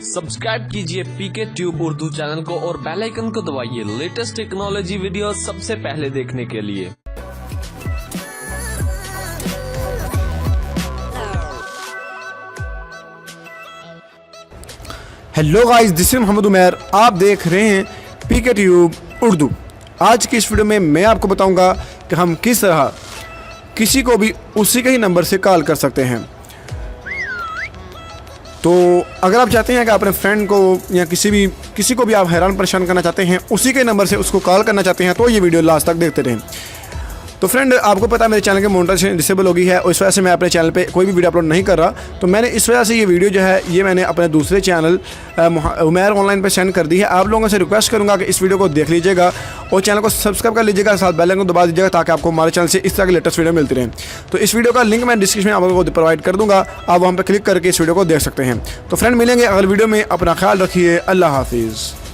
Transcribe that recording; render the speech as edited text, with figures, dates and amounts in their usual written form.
Subscribe कीजिए पीके tube Urdu channel को और बेल आइकन को दबाइए लेटेस्ट टेक्नोलॉजी वीडियो सबसे पहले देखने के लिए। Hello guys, this is Mohammad Umair. आप देख रहे हैं पीके ट्यूब उर्दू। आज की इस वीडियो में मैं आपको बताऊंगा कि हम किस तरह किसी को भी उसी के ही नंबर से कॉल कर सकते हैं। तो अगर आप चाहते हैं कि अपने फ्रेंड को या किसी को भी आप हैरान परेशान करना चाहते हैं, उसी के नंबर से उसको कॉल करना चाहते हैं, तो ये वीडियो लास्ट तक देखते रहें। तो फ्रेंड, आपको पता है मेरे चैनल की मोनेटाइजेशन डिसेबल हो गई है और इस वजह से मैं अपने चैनल पे कोई भी वीडियो अपलोड नहीं कर रहा। तो मैंने इस वजह से ये वीडियो जो है ये मैंने अपने दूसरे चैनल उमैर ऑनलाइन पे सेंड कर दी है। आप लोगों से रिक्वेस्ट करूंगा कि इस वीडियो को देख लीजिएगा और चैनल को सब्सक्राइब कर लीजिएगा, साथ बेल आइकन को दबा दीजिएगा ताकि आपको हमारे चैनल से इस तरह की लेटेस्ट वीडियो मिलती रहे। तो इस वीडियो का लिंक मैं डिस्क्रिप्शन में आपको प्रोवाइड कर दूँगा, आप वहाँ पर क्लिक करके इस वीडियो को देख सकते हैं। तो फ्रेंड, मिलेंगे अगली वीडियो में। अपना ख्याल रखिए। अल्लाह हाफिज़।